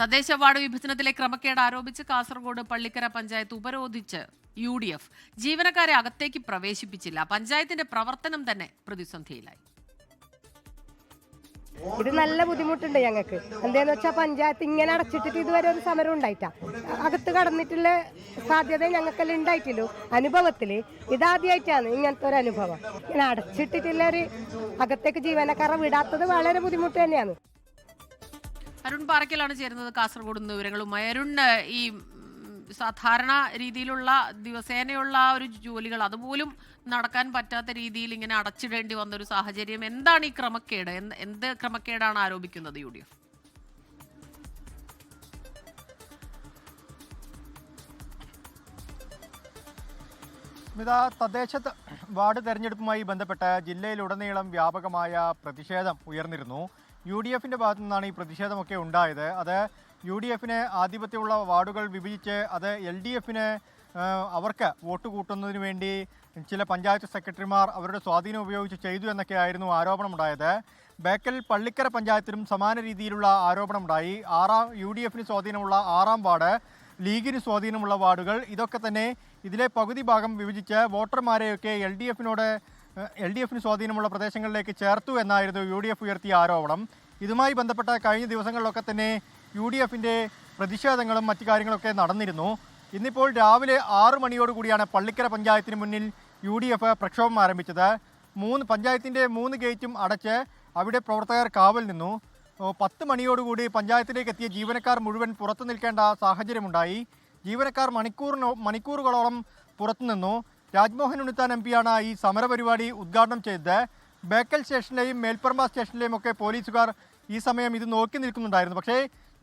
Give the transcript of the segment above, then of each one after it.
തദ്ദേശ വാർഡ് വിഭജനത്തിലെ ക്രമക്കേട് ആരോപിച്ച് കാസർഗോഡ് പള്ളിക്കര പഞ്ചായത്ത് ഉപരോധിച്ച് UDF ജീവനക്കാരെ അകത്തേക്ക് പ്രവേശിപ്പിച്ചില്ല. പഞ്ചായത്തിന്റെ പ്രവർത്തനം തന്നെ പ്രതിസന്ധിയിലായി. ഇത് നല്ല ബുദ്ധിമുട്ടുണ്ട് ഞങ്ങൾക്ക്. എന്താന്ന് വെച്ചാൽ പഞ്ചായത്ത് ഇങ്ങനെ അടച്ചിട്ടിട്ട് ഇതുവരെ ഒരു സമരം ഉണ്ടായിട്ടാ. അകത്ത് കടന്നിട്ടുള്ള സാധ്യത ഞങ്ങൾക്കെല്ലാം ഉണ്ടായിട്ടില്ലോ. അനുഭവത്തില് ഇതാദ്യമായിട്ടാണ് ഇങ്ങനത്തെ ഒരു അനുഭവം. ഇങ്ങനെ അടച്ചിട്ടിട്ടുള്ള ഒരു അകത്തേക്ക് ജീവനക്കാരെ വിടാത്തത് വളരെ ബുദ്ധിമുട്ട് തന്നെയാണ്. അരുൺ പാറയ്ക്കലാണ് ചേരുന്നത് കാസർഗോഡ് നിന്ന് വിവരങ്ങളുമായി. അരുൺ, ഈ സാധാരണ രീതിയിലുള്ള ദിവസേനയുള്ള ഒരു ജോലികൾ അതുപോലും നടക്കാൻ പറ്റാത്ത രീതിയിൽ ഇങ്ങനെ അടച്ചിടേണ്ടി വന്നൊരു സാഹചര്യം, എന്താണ് ഈ ക്രമക്കേട്? എന്ത് ക്രമക്കേടാണ് ആരോപിക്കുന്നത് UDF? തദ്ദേശ വാർഡ് തെരഞ്ഞെടുപ്പുമായി ബന്ധപ്പെട്ട് ജില്ലയിലുടനീളം വ്യാപകമായ പ്രതിഷേധം ഉയർന്നിരുന്നു. UDFന്റെ ഭാഗത്തു നിന്നാണ് ഈ പ്രതിഷേധമൊക്കെ ഉണ്ടായത്. അത് UDFന് ആധിപത്യമുള്ള വാർഡുകൾ വിഭജിച്ച് അത് LDFന് അവർക്ക് വോട്ട് കൂട്ടുന്നതിന് വേണ്ടി ചില പഞ്ചായത്ത് സെക്രട്ടറിമാർ അവരുടെ സ്വാധീനം ഉപയോഗിച്ച് ചെയ്തു എന്നൊക്കെയായിരുന്നു ആരോപണമുണ്ടായത്. ബേക്കൽ പള്ളിക്കര പഞ്ചായത്തിലും സമാന രീതിയിലുള്ള ആരോപണമുണ്ടായി. UDFന് സ്വാധീനമുള്ള 6-ാം വാർഡ്, ലീഗിന് സ്വാധീനമുള്ള വാർഡുകൾ, ഇതൊക്കെ തന്നെ ഇതിലെ പകുതി ഭാഗം വിഭജിച്ച് വോട്ടർമാരെയൊക്കെ LDFന് സ്വാധീനമുള്ള പ്രദേശങ്ങളിലേക്ക് ചേർത്തു എന്നായിരുന്നു UDF ഉയർത്തിയ ആരോപണം. ഇതുമായി ബന്ധപ്പെട്ട കഴിഞ്ഞ ദിവസങ്ങളിലൊക്കെ തന്നെ UDFന്റെ പ്രതിഷേധങ്ങളും മറ്റു കാര്യങ്ങളൊക്കെ നടന്നിരുന്നു. ഇന്നിപ്പോൾ രാവിലെ 6 മണിയോടുകൂടിയാണ് പള്ളിക്കര പഞ്ചായത്തിന് മുന്നിൽ UDF പ്രക്ഷോഭം ആരംഭിച്ചത്. പഞ്ചായത്തിൻ്റെ 3 ഗേറ്റും അടച്ച് അവിടെ പ്രവർത്തകർ കാവൽ നിന്നു. 10 മണിയോടുകൂടി പഞ്ചായത്തിലേക്ക് എത്തിയ ജീവനക്കാർ മുഴുവൻ പുറത്തു നിൽക്കേണ്ട സാഹചര്യമുണ്ടായി. ജീവനക്കാർ മണിക്കൂറുകളോളം പുറത്തുനിന്നു. രാജ്മോഹൻ ഉണ്ണിത്താൻ MP ഈ സമരപരിപാടി ഉദ്ഘാടനം ചെയ്തത്. ബേക്കൽ സ്റ്റേഷനിലെയും മേൽപ്പറമ്പ സ്റ്റേഷനിലെയും ഒക്കെ പോലീസുകാർ ഈ സമയം ഇത് നോക്കി നിൽക്കുന്നുണ്ടായിരുന്നു. പക്ഷേ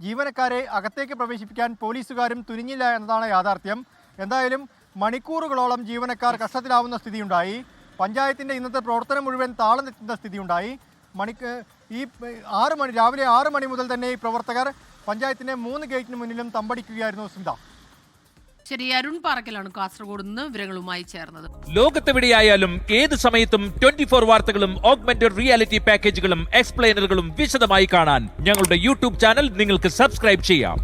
ജീവനക്കാരെ അകത്തേക്ക് പ്രവേശിപ്പിക്കാൻ പോലീസുകാരും തുനിഞ്ഞില്ല എന്നതാണ് യാഥാർത്ഥ്യം. എന്തായാലും മണിക്കൂറുകളോളം ജീവനക്കാർ കഷ്ടത്തിലാവുന്ന സ്ഥിതിയുണ്ടായി. പഞ്ചായത്തിൻ്റെ ഇന്നത്തെ പ്രവർത്തനം മുഴുവൻ താളം തെറ്റുന്ന സ്ഥിതിയുണ്ടായി. രാവിലെ 6 മണി മുതൽ തന്നെ ഈ പ്രവർത്തകർ പഞ്ചായത്തിൻ്റെ 3 ഗേറ്റിന് മുന്നിലും തമ്പടിക്കുകയായിരുന്നു. സ്മിത, ശരി. അരുൺ പാറയ്ക്കലാണ് കാസർഗോഡ് നിന്ന് വിവരങ്ങളുമായി ചേർന്നത്. ലോകത്തെവിടെയായാലും ഏത് സമയത്തും 24 വാർത്തകളും ഓഗ്മെന്റഡ് റിയാലിറ്റി പാക്കേജുകളും എക്സ്പ്ലെയിനറുകളും വിശദമായി കാണാൻ ഞങ്ങളുടെ YouTube ചാനൽ നിങ്ങൾക്ക് സബ്സ്ക്രൈബ് ചെയ്യാം.